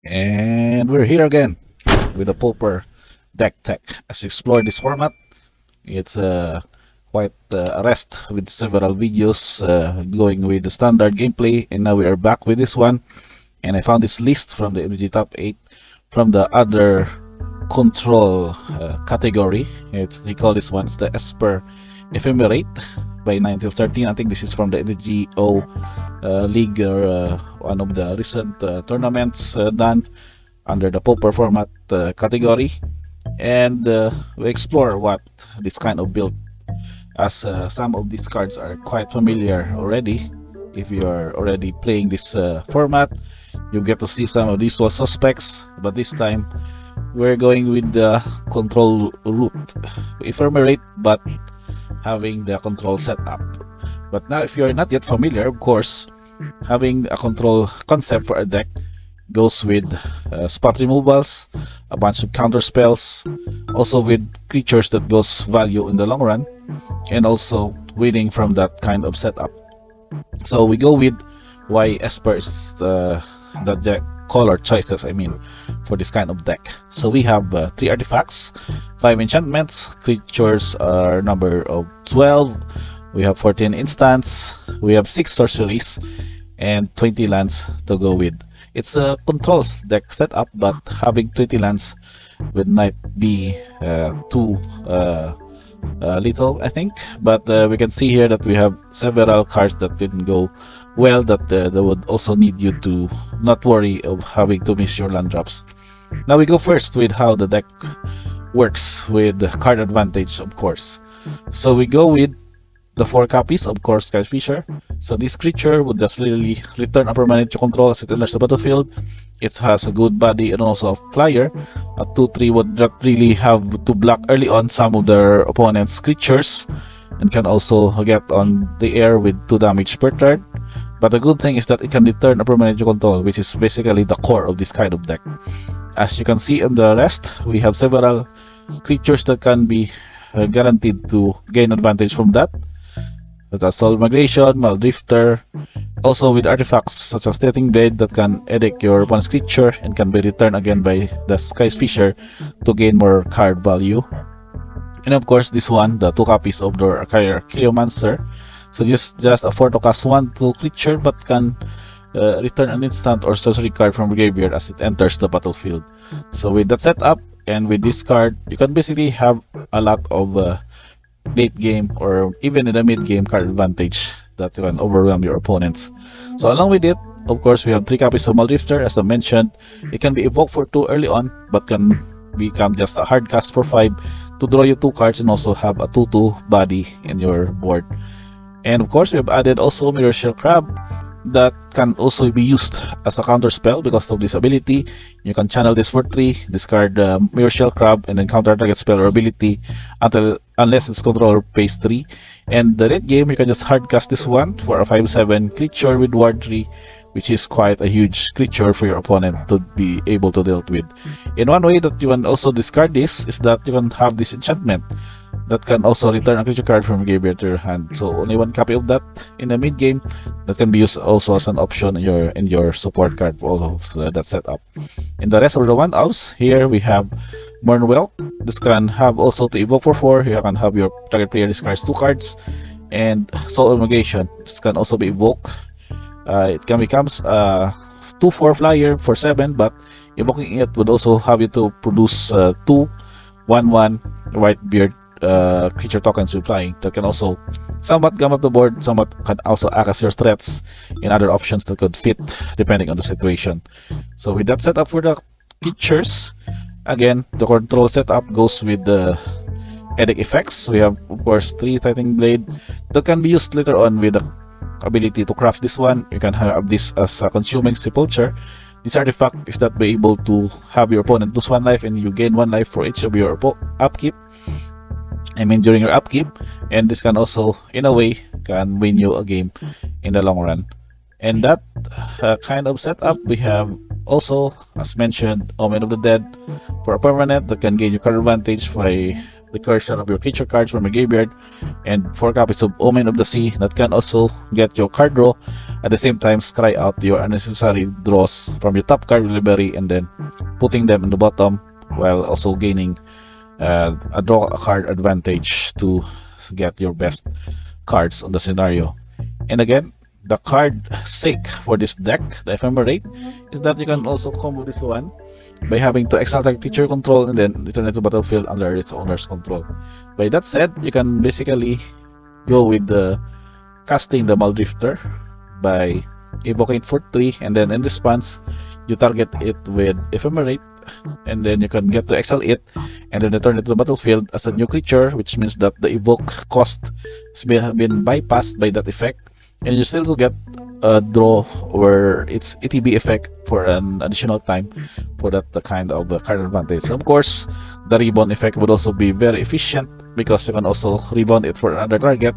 And we're here again with the Pauper deck tech. As we explore this format, it's quite a rest with several videos going with the standard gameplay, and now we are back with this one. And I found this list from the MTG Top 8 from the other control category. They call this one, it's the Esper Ephemerate by 1913. I think this is from the MTGO league, or one of the recent tournaments done under the Pauper format category. And we explore what this kind of build, as some of these cards are quite familiar already. If you are already playing this format, you get to see some of these suspects, but this time we're going with the control route, Ephemerate, but having the control set up. But now, if you're not yet familiar, of course, having a control concept for a deck goes with spot removals, a bunch of counter spells, also with creatures that goes value in the long run, and also winning from that kind of setup. So we go with why Esper is the deck color choices, for this kind of deck. So we have 3 artifacts, 5 enchantments, creatures are number of 12, we have 14 instants, we have 6 sorceries, and 20 lands to go with. It's a controls deck setup, but having 20 lands would not be too little, I think. But we can see here that we have several cards that didn't go well, that would also need you to not worry of having to miss your land drops. Now we go first with how the deck works with card advantage, of course. So we go with the 4 copies of course Sky Fisher. So this creature would just literally return a permanent you control as it enters the battlefield. It has a good body and also a flyer. A 2/3 would not really have to block early on some of their opponent's creatures, and can also get on the air with 2 damage per turn. But the good thing is that it can return a permanent you control, which is basically the core of this kind of deck. As you can see in the rest, we have several creatures that can be guaranteed to gain advantage from that. That's Soul Migration, Maldrifter, also with artifacts such as Stealing Blade that can edict your opponent's creature and can be returned again by the Sky Fisher to gain more card value. And of course this one, the 2 copies of the Archaeomancer. So just a 4 to cast 1/2 creature, but can return an instant or sorcery card from the graveyard as it enters the battlefield. So with that setup and with this card, you can basically have a lot of late game or even in the mid game card advantage that can overwhelm your opponents. So along with it, of course, we have 3 copies of Maldrifter. As I mentioned, it can be evoked for 2 early on, but can become just a hard cast for 5 to draw you 2 cards and also have a 2/2 body in your board. And of course, we have added also Mirror Shell Crab that can also be used as a counter spell because of this ability. You can channel this for 3, discard Mirror Shell Crab, and then counter target spell or ability unless its controller pays 3. And the late game, you can just hard cast this one for a 5/7 creature with Ward 3, which is quite a huge creature for your opponent to be able to deal with. In one way that you can also discard this is that you can have this enchantment that can also return a creature card from graveyard to your hand. So only 1 copy of that in the mid game that can be used also as an option in your support card for all of that setup. In the rest of the 1-offs, here we have Mournwell. This can have also to evoke for 4. You can have your target player discards 2 cards, and Soul Migration. This can also be evoked. It can becomes a 2/4 flyer for 7, but evoking it would also have you to produce 2 1/1 Whitebeard creature tokens with flying that can also somewhat come up the board, somewhat can also act as your threats in other options that could fit depending on the situation. So with that setup for the creatures, again, the control setup goes with the edict effects. We have of course 3 Tightening Blade that can be used later on with the ability to craft this one. You can have this as a Consuming Sepulture. This artifact is that be able to have your opponent lose 1 life and you gain 1 life for each of your upkeep. During your upkeep, and this can also, in a way, can win you a game in the long run. And that kind of setup, we have also, as mentioned, Omen of the Dead for a permanent that can gain you card advantage for a recursion of your creature cards from your graveyard, and 4 copies of Omen of the Sea that can also get your card draw. At the same time, scry out your unnecessary draws from your top card library and then putting them in the bottom, while also gaining a draw a card advantage to get your best cards on the scenario. And again, the card sake for this deck, the Ephemerate, is that you can also combo this one by having to exile target creature control and then return it to battlefield under its owner's control. By that said, you can basically go with the casting the Maldrifter by evoking for 3, and then in response you target it with Ephemerate, and then you can get to exile it and then return it to the battlefield as a new creature, which means that the evoke cost has been bypassed by that effect, and you still get a draw or its ETB effect for an additional time for that kind of card advantage. So of course, the rebound effect would also be very efficient because you can also rebound it for another target,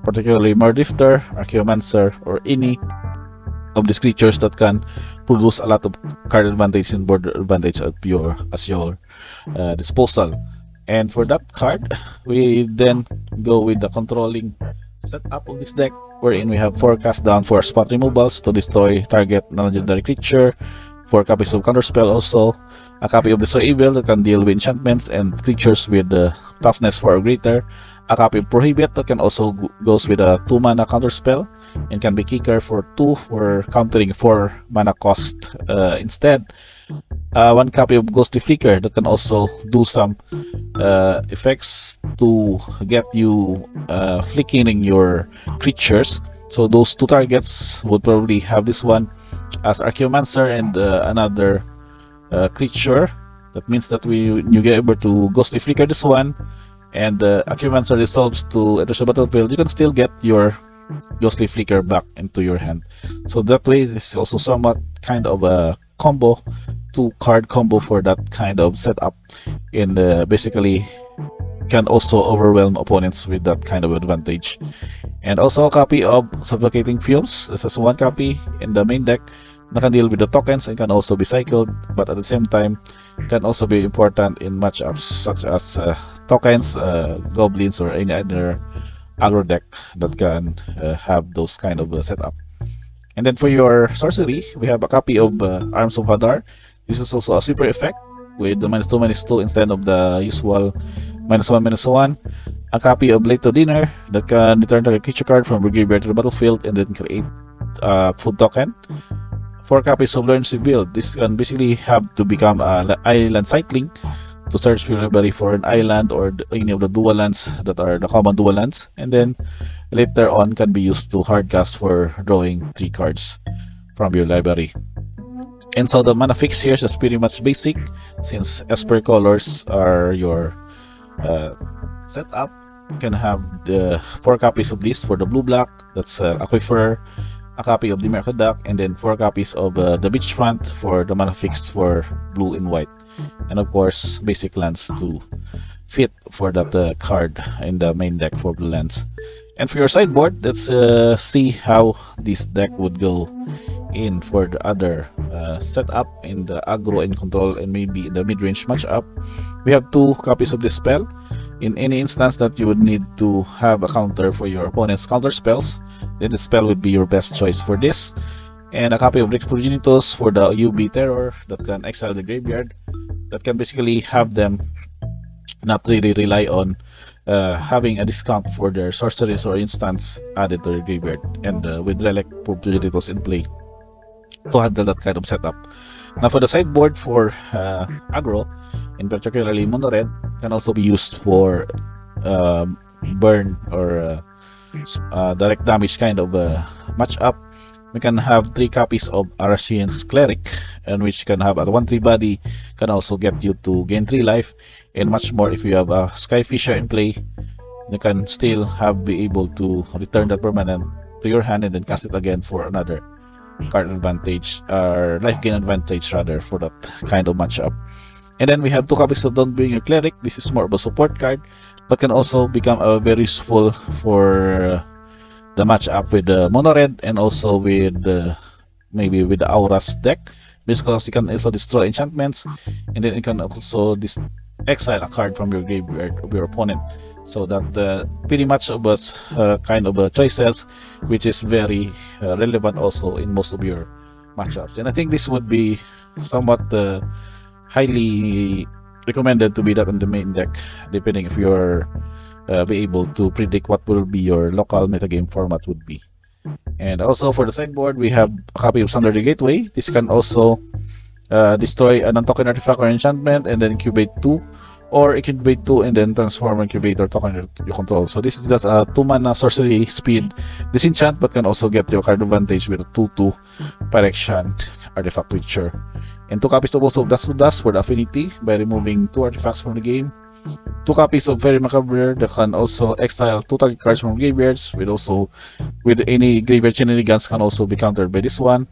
particularly Murdrifter, Archaeomancer, or any of these creatures that can produce a lot of card advantage and board advantage at your disposal. And for that card, we then go with the controlling setup of this deck, wherein we have 4 cast down for spot removals to destroy target non-legendary creature, 4 copies of counterspell also, a copy of Destroy Evil that can deal with enchantments and creatures with toughness 4 or greater, a copy of Prohibit that can also goes with a 2 mana counterspell and can be kicker for 2 for countering 4 mana cost instead. 1 copy of Ghostly Flicker that can also do some effects to get you flickering your creatures. So those 2 targets would probably have this one as Archaeomancer and another creature. That means that you get able to Ghostly Flicker this one, and Archaeomancer resolves to enter the battlefield. You can still get your Ghostly Flicker back into your hand. So that way, this is also somewhat kind of a combo, 2 card combo for that kind of setup, and basically can also overwhelm opponents with that kind of advantage. And also a copy of Suffocating Fumes. This is 1 copy in the main deck that can deal with the tokens and can also be cycled, but at the same time can also be important in matchups such as tokens, goblins, or any other aggro deck that can have those kind of setup. And then for your sorcery, we have a copy of Arms of Hadar. This is also a super effect with the -2/-2 instead of the usual -1/-1. A copy of Late to Dinner that can return a creature card from your graveyard to the battlefield and then create a food token. 4 copies of Learn to Build. This can basically have to become island cycling to search for library for an island or any of the dual lands that are the common dual lands, and then later on can be used to hardcast for drawing 3 cards from your library. And so the mana fix here is pretty much basic, since Esper colors are your setup. You can have the 4 copies of this for the blue-black, that's Aquifer, a copy of the Mercadak, and then 4 copies of the Beachfront for the mana fix for blue and white, and of course basic lands to fit for that card in the main deck for blue lands. And for your sideboard, let's see how this deck would go in for the other setup in the aggro and control and maybe in the mid-range matchup. We have 2 copies of this spell. In any instance that you would need to have a counter for your opponent's counter spells, then the spell would be your best choice for this. And a copy of Rex Progenitus for the UB Terror that can exile the graveyard, that can basically have them not really rely on having a discount for their sorceries or instants added to their graveyard, and with Relic Progenitus in play to handle that kind of setup. Now for the sideboard for aggro, in particularly Mono Red, can also be used for burn or direct damage kind of matchup. We can have 3 copies of Arashian's Cleric, and which can have a 1/3 body, can also get you to gain 3 life, and much more. If you have a Skyfisher in play, you can still be able to return that permanent to your hand and then cast it again for another card advantage, or life gain advantage rather, for that kind of matchup. And then we have 2 copies of Don't Bring Your Cleric. This is more of a support card, but can also become very useful for the matchup with the Mono Red, and also with maybe with the Auras deck, because you can also destroy enchantments, and then it can also exile a card from your graveyard of your opponent. So that pretty much of us kind of choices, which is very relevant also in most of your matchups. And I think this would be somewhat highly recommended to be that on the main deck, depending if you're be able to predict what will be your local metagame format would be. And also for the sideboard, we have a copy of Standard Gateway. This can also destroy a non-token artifact or enchantment and then incubate 2, or incubate 2 and then transform incubator token you control. So this is just a 2-mana sorcery speed disenchant, but can also get your card advantage with a 2/2 Phyrexian artifact creature. And 2 copies of also Dust to Dust for the affinity by removing 2 artifacts from the game. 2 copies of Fairy Macabre that can also exile 2 target cards from graveyards, with any graveyard shenanigans can also be countered by this one.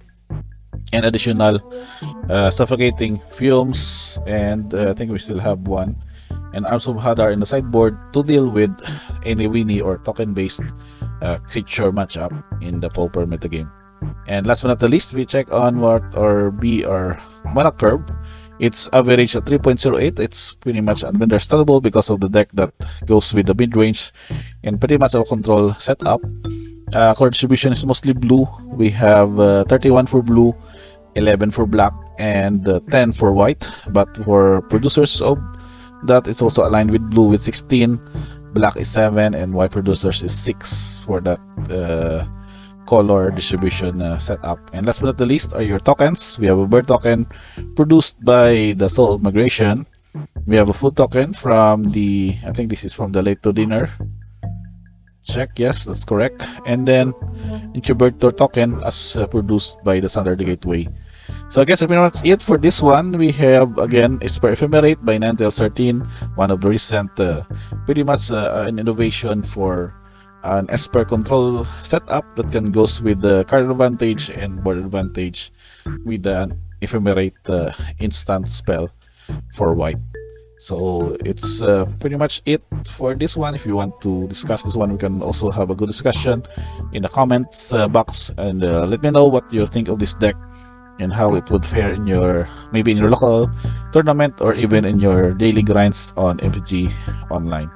And additional suffocating fumes, and I think we still have one, and Arms of Hadar in the sideboard to deal with any Winnie or token based creature matchup in the Pauper metagame. And last but not the least, we check on what or be our mana curve. It's average at 3.08. It's pretty much understandable because of the deck that goes with the mid range and pretty much our control setup. Core distribution is mostly blue. We have 31 for blue, 11 for black, and 10 for white. But for producers of that, it's also aligned with blue with 16, black is 7, and white producers is 6 for that color distribution setup. And last but not the least are your tokens. We have a bird token produced by the Soul of Migration. We have a food token from the, I think this is from the Late to Dinner. Check, yes, that's correct. And then incubator token as produced by the Standard Gateway. So I guess that's pretty much it for this one. We have again Esper Ephemerate by Ninetales13, one of the recent pretty much an innovation for an Esper control setup that can goes with the card advantage and board advantage with an Ephemerate instant spell for white. So it's pretty much it for this one. If you want to discuss this one, we can also have a good discussion in the comments box, and let me know what you think of this deck and how it would fare in your, maybe in your local tournament or even in your daily grinds on MTG Online.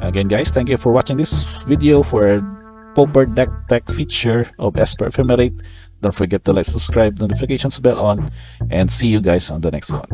Again guys, thank you for watching this video for Pauper deck tech feature of Esper Ephemerate. Don't forget to like, subscribe, notifications bell on, and see you guys on the next one.